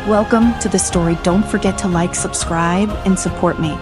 Welcome to the story. Don't forget to like, subscribe, and support me.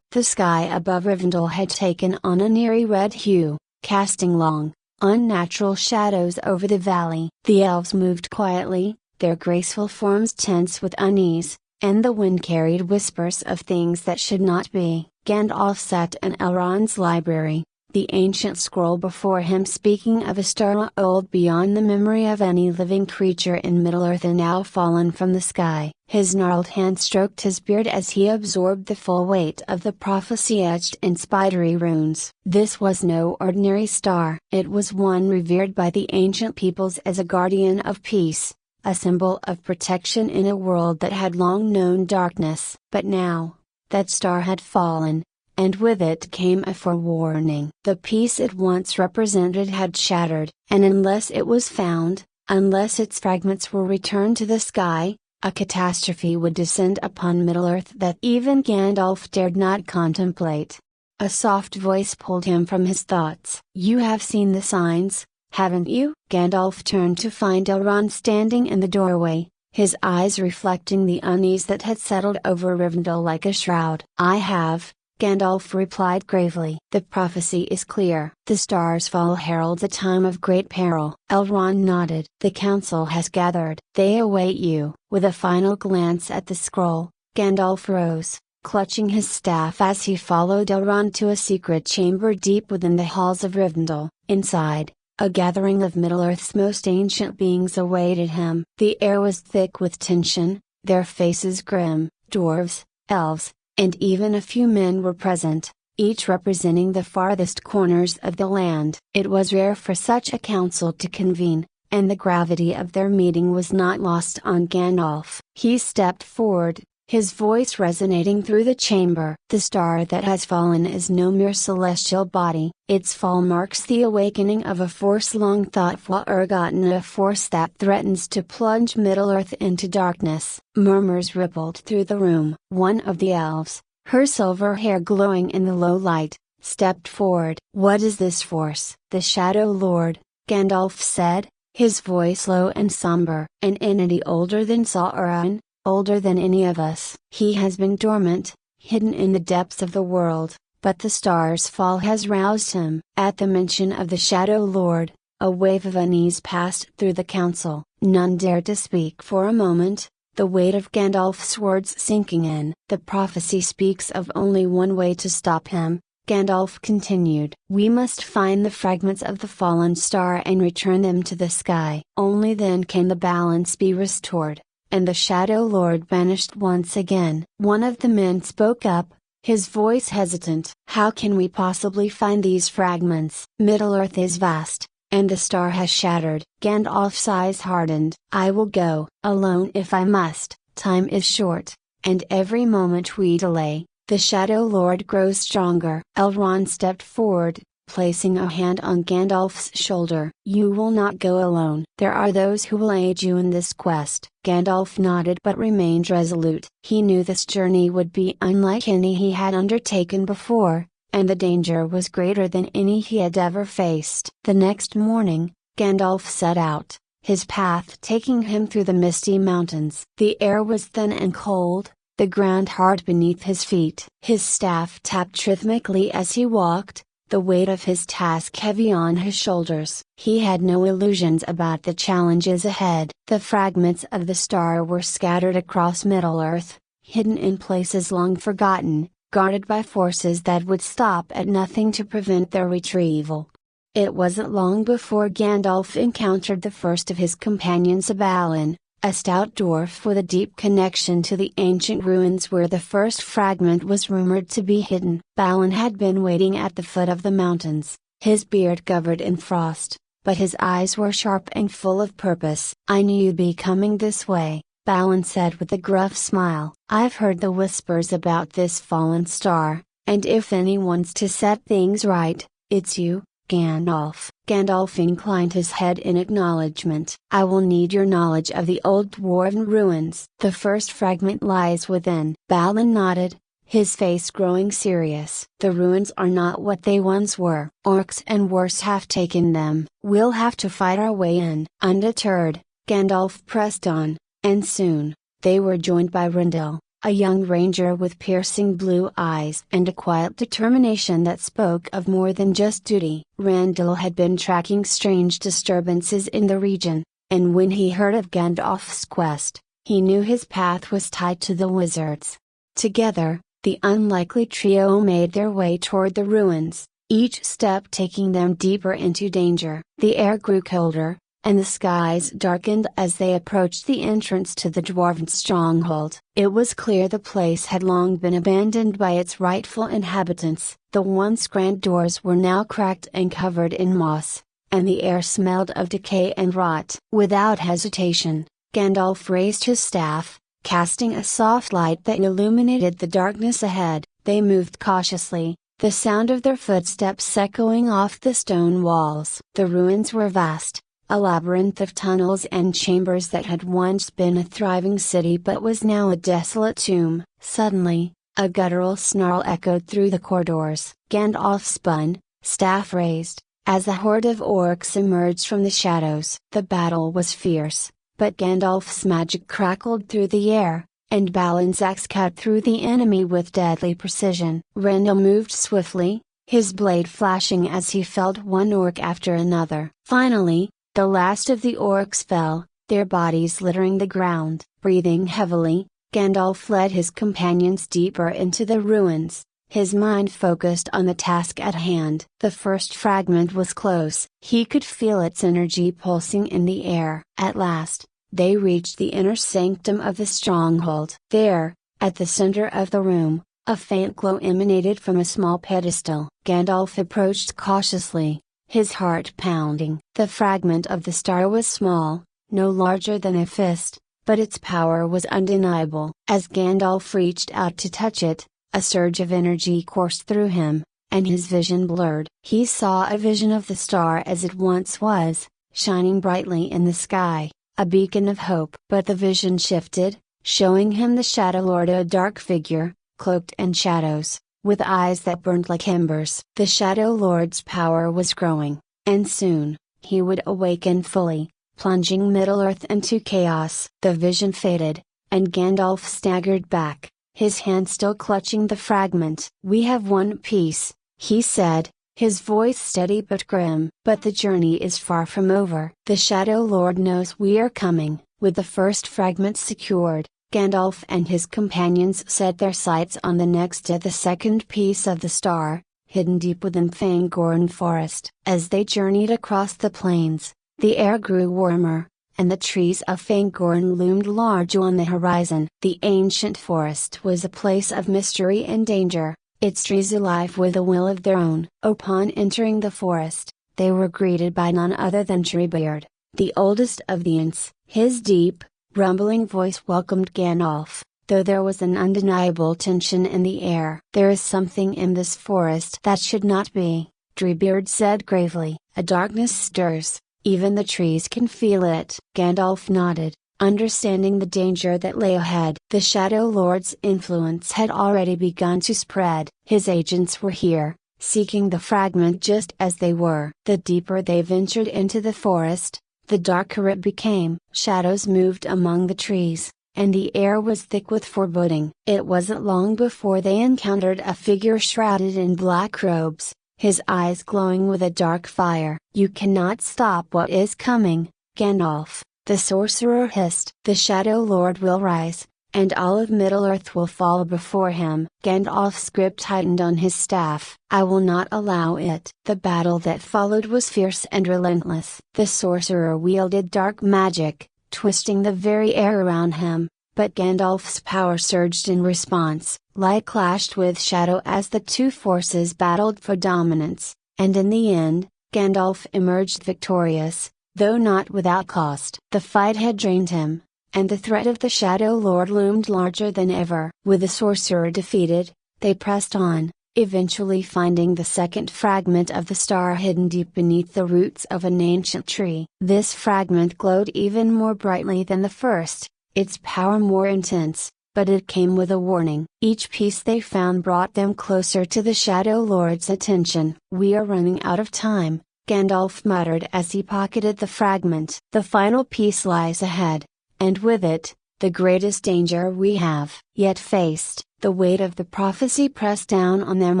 The sky above Rivendell had taken on an eerie red hue, casting long, unnatural shadows over the valley. The elves moved quietly, their graceful forms tense with unease, and the wind carried whispers of things that should not be. Gandalf sat in Elrond's library, the ancient scroll before him speaking of a star old beyond the memory of any living creature in Middle-earth and now fallen from the sky. His gnarled hand stroked his beard as he absorbed the full weight of the prophecy etched in spidery runes. This was no ordinary star. It was one revered by the ancient peoples as a guardian of peace, a symbol of protection in a world that had long known darkness. But now, that star had fallen, and with it came a forewarning. The peace it once represented had shattered, and unless it was found, unless its fragments were returned to the sky, a catastrophe would descend upon Middle-earth that even Gandalf dared not contemplate. A soft voice pulled him from his thoughts. "You have seen the signs, haven't you?" Gandalf turned to find Elrond standing in the doorway, his eyes reflecting the unease that had settled over Rivendell like a shroud. "I have," Gandalf replied gravely. "The prophecy is clear. The star's fall heralds a time of great peril." Elrond nodded. "The council has gathered. They await you." With a final glance at the scroll, Gandalf rose, clutching his staff as he followed Elrond to a secret chamber deep within the halls of Rivendell. Inside, a gathering of Middle-earth's most ancient beings awaited him. The air was thick with tension, their faces grim. Dwarves, elves, and even a few men were present, each representing the farthest corners of the land. It was rare for such a council to convene, and the gravity of their meeting was not lost on Gandalf. He stepped forward, his voice resonating through the chamber. "The star that has fallen is no mere celestial body. Its fall marks the awakening of a force long thought forgotten, a force that threatens to plunge Middle-earth into darkness." Murmurs rippled through the room. One of the elves, her silver hair glowing in the low light, stepped forward. "What is this force?" "The Shadow Lord," Gandalf said, his voice low and somber. "An entity older than Sauron, older than any of us. He has been dormant, hidden in the depths of the world, but the star's fall has roused him." At the mention of the Shadow Lord, a wave of unease passed through the council. None dared to speak for a moment, the weight of Gandalf's words sinking in. "The prophecy speaks of only one way to stop him," Gandalf continued. "We must find the fragments of the fallen star and return them to the sky. Only then can the balance be restored, and the Shadow Lord banished once again." One of the men spoke up, his voice hesitant. "How can we possibly find these fragments? Middle-earth is vast, and the star has shattered." Gandalf's eyes hardened. "I will go, alone if I must. Time is short, and every moment we delay, the Shadow Lord grows stronger." Elrond stepped forward, placing a hand on Gandalf's shoulder. "You will not go alone. There are those who will aid you in this quest." Gandalf nodded but remained resolute. He knew this journey would be unlike any he had undertaken before, and the danger was greater than any he had ever faced. The next morning, Gandalf set out, his path taking him through the misty mountains. The air was thin and cold, the ground hard beneath his feet. His staff tapped rhythmically as he walked, the weight of his task heavy on his shoulders. He had no illusions about the challenges ahead. The fragments of the star were scattered across Middle-earth, hidden in places long forgotten, guarded by forces that would stop at nothing to prevent their retrieval. It wasn't long before Gandalf encountered the first of his companions, Balin, a stout dwarf with a deep connection to the ancient ruins where the first fragment was rumored to be hidden. Balin had been waiting at the foot of the mountains, his beard covered in frost, but his eyes were sharp and full of purpose. "I knew you'd be coming this way," Balin said with a gruff smile. "I've heard the whispers about this fallen star, and if anyone's to set things right, it's you, Gandalf." Gandalf inclined his head in acknowledgement. "I will need your knowledge of the old dwarven ruins. The first fragment lies within." Balin nodded, his face growing serious. "The ruins are not what they once were. Orcs and worse have taken them. We'll have to fight our way in." Undeterred, Gandalf pressed on, And soon, they were joined by Rindel, a young ranger with piercing blue eyes and a quiet determination that spoke of more than just duty. Rindel had been tracking strange disturbances in the region, and when he heard of Gandalf's quest, he knew his path was tied to the wizards. Together, the unlikely trio made their way toward the ruins, each step taking them deeper into danger. The air grew colder, and the skies darkened as they approached the entrance to the dwarven stronghold. It was clear the place had long been abandoned by its rightful inhabitants. The once grand doors were now cracked and covered in moss, and the air smelled of decay and rot. Without hesitation, Gandalf raised his staff, casting a soft light that illuminated the darkness ahead. They moved cautiously, the sound of their footsteps echoing off the stone walls. The ruins were vast, a labyrinth of tunnels and chambers that had once been a thriving city but was now a desolate tomb. Suddenly, a guttural snarl echoed through the corridors. Gandalf spun, staff raised, as a horde of orcs emerged from the shadows. The battle was fierce, but Gandalf's magic crackled through the air, and Balin's axe cut through the enemy with deadly precision. Rindel moved swiftly, his blade flashing as he felled one orc after another. Finally, the last of the orcs fell, their bodies littering the ground. Breathing heavily, Gandalf led his companions deeper into the ruins, his mind focused on the task at hand. The first fragment was close. He could feel its energy pulsing in the air. At last, they reached the inner sanctum of the stronghold. There, at the center of the room, a faint glow emanated from a small pedestal. Gandalf approached cautiously, his heart pounding. The fragment of the star was small, no larger than a fist, but its power was undeniable. As Gandalf reached out to touch it, a surge of energy coursed through him, and his vision blurred. He saw a vision of the star as it once was, shining brightly in the sky, a beacon of hope. But the vision shifted, showing him the Shadow Lord, a dark figure, cloaked in shadows, with eyes that burned like embers. The Shadow Lord's power was growing, and soon, he would awaken fully, plunging Middle-earth into chaos. The vision faded, and Gandalf staggered back, his hand still clutching the fragment. "We have one piece," he said, his voice steady but grim. "But the journey is far from over. The Shadow Lord knows we are coming." With the first fragment secured, Gandalf and his companions set their sights on the next to the second piece of the star, hidden deep within Fangorn Forest. As they journeyed across the plains, the air grew warmer, and the trees of Fangorn loomed large on the horizon. The ancient forest was a place of mystery and danger, its trees alive with a will of their own. Upon entering the forest, they were greeted by none other than Treebeard, the oldest of the Ents. His deep, rumbling voice welcomed Gandalf, though there was an undeniable tension in the air. "There is something in this forest that should not be," Treebeard said gravely. "A darkness stirs, even the trees can feel it." Gandalf nodded, understanding the danger that lay ahead. The Shadow Lord's influence had already begun to spread. His agents were here, seeking the fragment just as they were. The deeper they ventured into the forest, the darker it became. Shadows moved among the trees, and the air was thick with foreboding. It wasn't long before they encountered a figure shrouded in black robes, his eyes glowing with a dark fire. "You cannot stop what is coming, Gandalf," the sorcerer hissed. "The Shadow Lord will rise, and all of Middle-earth will fall before him." Gandalf's grip tightened on his staff. "I will not allow it." The battle that followed was fierce and relentless. The sorcerer wielded dark magic, twisting the very air around him, but Gandalf's power surged in response. Light clashed with shadow as the two forces battled for dominance, and in the end, Gandalf emerged victorious, though not without cost. The fight had drained him, and the threat of the Shadow Lord loomed larger than ever. With the sorcerer defeated, they pressed on, eventually finding the second fragment of the star hidden deep beneath the roots of an ancient tree. This fragment glowed even more brightly than the first, its power more intense, but it came with a warning. Each piece they found brought them closer to the Shadow Lord's attention. "We are running out of time," Gandalf muttered as he pocketed the fragment. "The final piece lies ahead, and with it, the greatest danger we have yet faced. The weight of the prophecy pressed down on them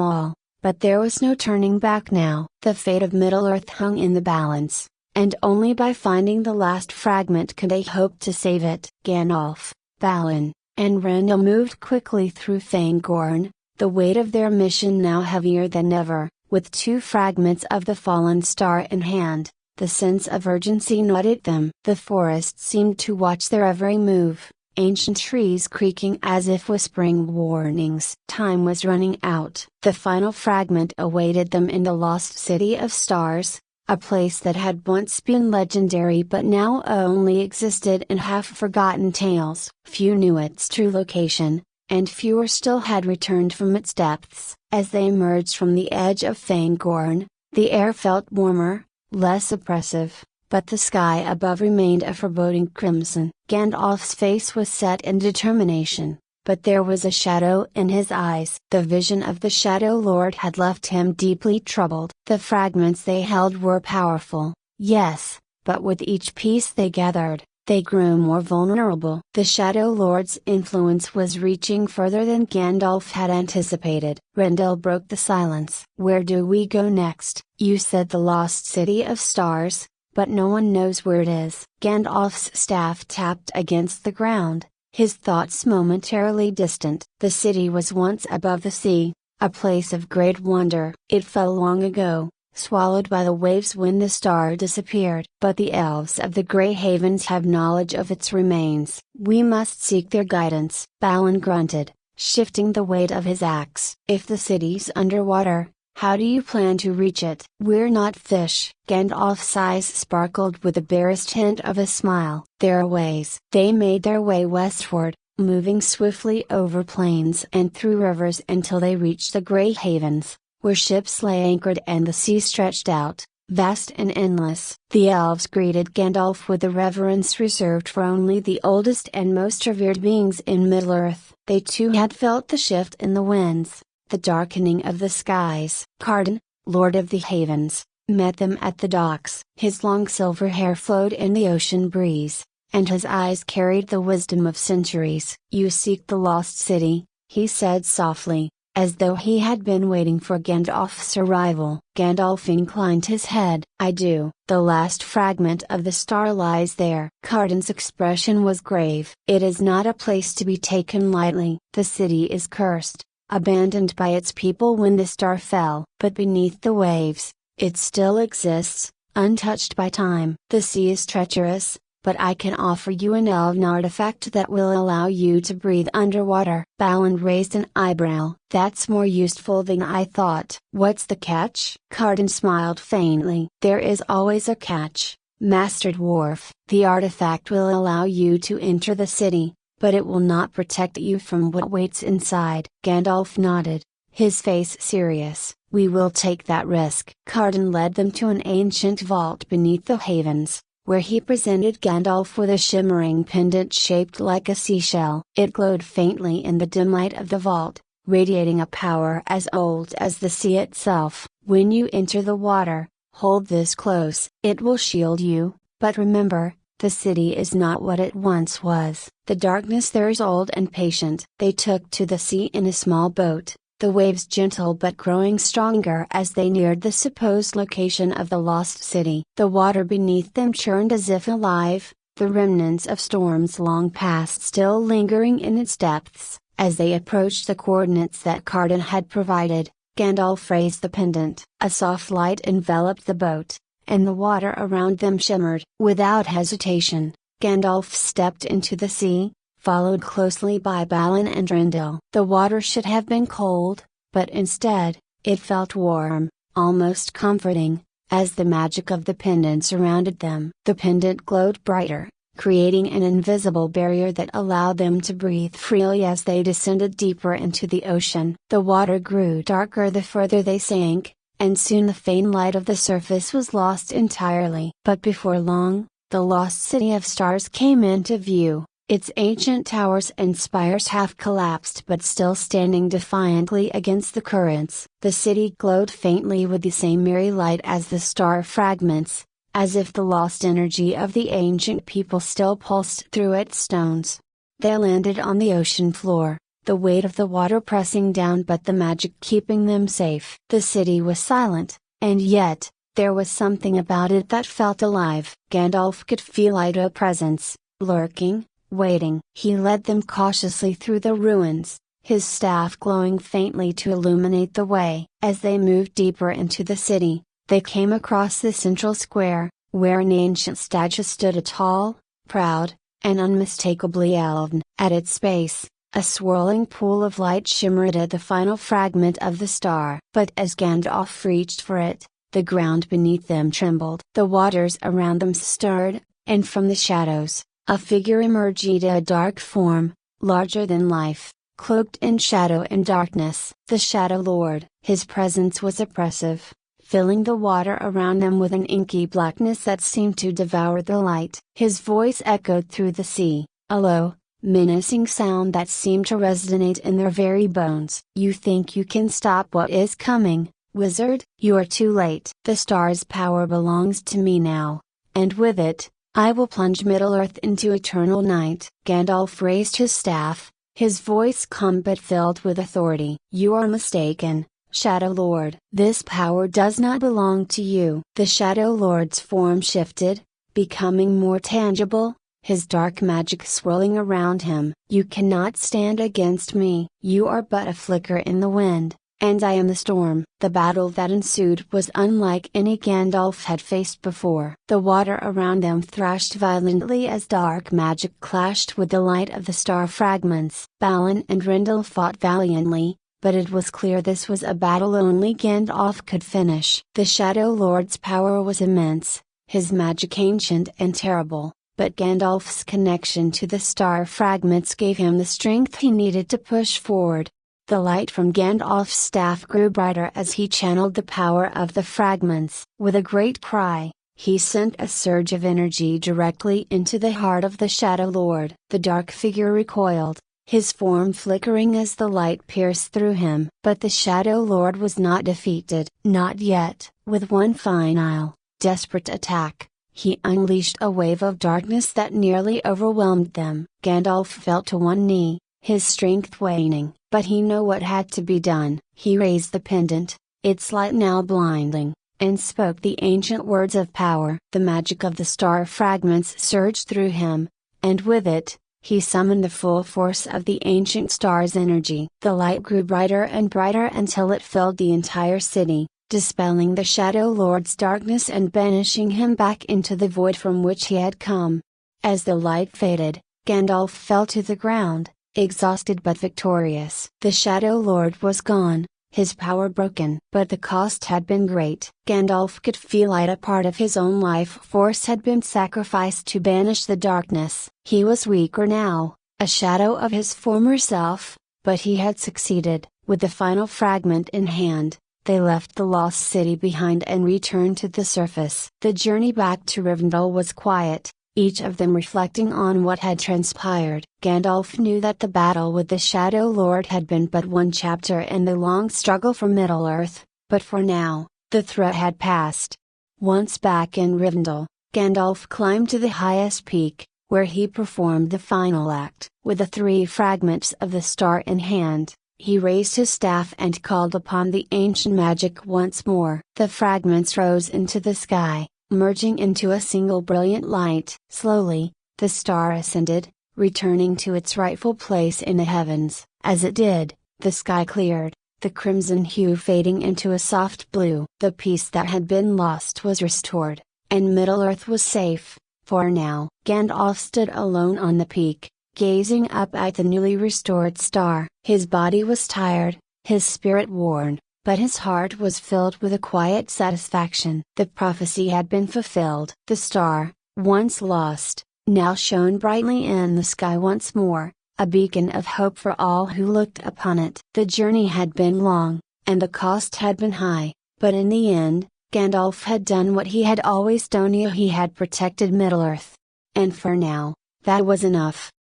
all, but there was no turning back now. The fate of Middle-earth hung in the balance, and only by finding the last fragment could they hope to save it. Gandalf, Balin, and Randall moved quickly through Fangorn, the weight of their mission now heavier than ever. With 2 fragments of the fallen star in hand, the sense of urgency gnawed at them. The forest seemed to watch their every move, ancient trees creaking as if whispering warnings. Time was running out. The final fragment awaited them in the lost city of stars, a place that had once been legendary but now only existed in half-forgotten tales. Few knew its true location, and fewer still had returned from its depths. As they emerged from the edge of Fangorn, the air felt warmer, less oppressive, but the sky above remained a foreboding crimson. Gandalf's face was set in determination, but there was a shadow in his eyes. The vision of the Shadow Lord had left him deeply troubled. The fragments they held were powerful, yes, but with each piece they gathered, they grew more vulnerable. The Shadow Lord's influence was reaching further than Gandalf had anticipated. Rendell broke the silence. "Where do we go next?" "You said the lost city of stars, but no one knows where it is." Gandalf's staff tapped against the ground, his thoughts momentarily distant. The city was once above the sea, a place of great wonder. It fell long ago, swallowed by the waves when the star disappeared. But the elves of the Grey Havens have knowledge of its remains. "We must seek their guidance." Balin grunted, shifting the weight of his axe. "If the city's underwater, how do you plan to reach it?" "We're not fish." Gandalf's eyes sparkled with the barest hint of a smile. "There are ways." They made their way westward, moving swiftly over plains and through rivers until they reached the Grey Havens, where ships lay anchored and the sea stretched out, vast and endless. The elves greeted Gandalf with the reverence reserved for only the oldest and most revered beings in Middle-earth. They too had felt the shift in the winds, the darkening of the skies. Cardan, Lord of the Havens, met them at the docks. His long silver hair flowed in the ocean breeze, and his eyes carried the wisdom of centuries. "You seek the lost city," he said softly, as though he had been waiting for Gandalf's arrival. Gandalf inclined his head. "I do." "The last fragment of the star lies there." Cardan's expression was grave. "It is not a place to be taken lightly. The city is cursed, abandoned by its people when the star fell. But beneath the waves, it still exists, untouched by time. The sea is treacherous, but I can offer you an elven artifact that will allow you to breathe underwater." Balin raised an eyebrow. "That's more useful than I thought." "What's the catch?" Cardan smiled faintly. "There is always a catch, Master Dwarf. The artifact will allow you to enter the city, but it will not protect you from what waits inside." Gandalf nodded, his face serious. "We will take that risk." Cardan led them to an ancient vault beneath the havens, where he presented Gandalf with a shimmering pendant shaped like a seashell. It glowed faintly in the dim light of the vault, radiating a power as old as the sea itself. "When you enter the water, hold this close. It will shield you, but remember, the city is not what it once was. The darkness there is old and patient." They took to the sea in a small boat, the waves gentle but growing stronger as they neared the supposed location of the lost city. The water beneath them churned as if alive, the remnants of storms long past still lingering in its depths. As they approached the coordinates that Cardan had provided, Gandalf raised the pendant. A soft light enveloped the boat, and the water around them shimmered. Without hesitation, Gandalf stepped into the sea, followed closely by Balin and Rindil. The water should have been cold, but instead, it felt warm, almost comforting, as the magic of the pendant surrounded them. The pendant glowed brighter, creating an invisible barrier that allowed them to breathe freely as they descended deeper into the ocean. The water grew darker the further they sank, and soon the faint light of the surface was lost entirely. But before long, the lost city of stars came into view. Its ancient towers and spires half collapsed but still standing defiantly against the currents. The city glowed faintly with the same merry light as the star fragments, as if the lost energy of the ancient people still pulsed through its stones. They landed on the ocean floor, the weight of the water pressing down but the magic keeping them safe. The city was silent, and yet, there was something about it that felt alive. Gandalf could feel Ida's presence, lurking, waiting. He led them cautiously through the ruins, his staff glowing faintly to illuminate the way. As they moved deeper into the city, they came across the central square, where an ancient statue stood, a tall, proud, and unmistakably elven. At its base, a swirling pool of light shimmered at the final fragment of the star. But as Gandalf reached for it, the ground beneath them trembled. The waters around them stirred, and from the shadows, a figure emerged, a dark form, larger than life, cloaked in shadow and darkness. The Shadow Lord. His presence was oppressive, filling the water around them with an inky blackness that seemed to devour the light. His voice echoed through the sea, a low, menacing sound that seemed to resonate in their very bones. "You think you can stop what is coming, wizard? You are too late. The star's power belongs to me now, and with it, I will plunge Middle-earth into eternal night." Gandalf raised his staff, his voice calm but filled with authority. "You are mistaken, Shadow Lord. This power does not belong to you." The Shadow Lord's form shifted, becoming more tangible, his dark magic swirling around him. "You cannot stand against me. You are but a flicker in the wind, and I am the storm." The battle that ensued was unlike any Gandalf had faced before. The water around them thrashed violently as dark magic clashed with the light of the star fragments. Balin and Rindal fought valiantly, but it was clear this was a battle only Gandalf could finish. The Shadow Lord's power was immense, his magic ancient and terrible, but Gandalf's connection to the star fragments gave him the strength he needed to push forward. The light from Gandalf's staff grew brighter as he channeled the power of the fragments. With a great cry, he sent a surge of energy directly into the heart of the Shadow Lord. The dark figure recoiled, his form flickering as the light pierced through him. But the Shadow Lord was not defeated. Not yet. With one final, desperate attack, he unleashed a wave of darkness that nearly overwhelmed them. Gandalf fell to one knee, his strength waning, but he knew what had to be done. He raised the pendant, its light now blinding, and spoke the ancient words of power. The magic of the star fragments surged through him, and with it, he summoned the full force of the ancient star's energy. The light grew brighter and brighter until it filled the entire city, dispelling the Shadow Lord's darkness and banishing him back into the void from which he had come. As the light faded, Gandalf fell to the ground, exhausted but victorious. The Shadow Lord was gone, his power broken. But the cost had been great. Gandalf could feel it, a part of his own life force had been sacrificed to banish the darkness. He was weaker now, a shadow of his former self, but he had succeeded. With the final fragment in hand, they left the lost city behind and returned to the surface. The journey back to Rivendell was quiet, each of them reflecting on what had transpired. Gandalf knew that the battle with the Shadow Lord had been but one chapter in the long struggle for Middle-earth, but for now, the threat had passed. Once back in Rivendell, Gandalf climbed to the highest peak, where he performed the final act. With the 3 fragments of the star in hand, he raised his staff and called upon the ancient magic once more. The fragments rose into the sky, merging into a single brilliant light. Slowly, the star ascended, returning to its rightful place in the heavens. As it did, the sky cleared, the crimson hue fading into a soft blue. The peace that had been lost was restored, and Middle-earth was safe, for now. Gandalf stood alone on the peak, gazing up at the newly restored star. His body was tired, his spirit worn, but his heart was filled with a quiet satisfaction. The prophecy had been fulfilled. The star, once lost, now shone brightly in the sky once more, a beacon of hope for all who looked upon it. The journey had been long, and the cost had been high, but in the end, Gandalf had done what he had always done. He had protected Middle-earth. And for now, that was enough.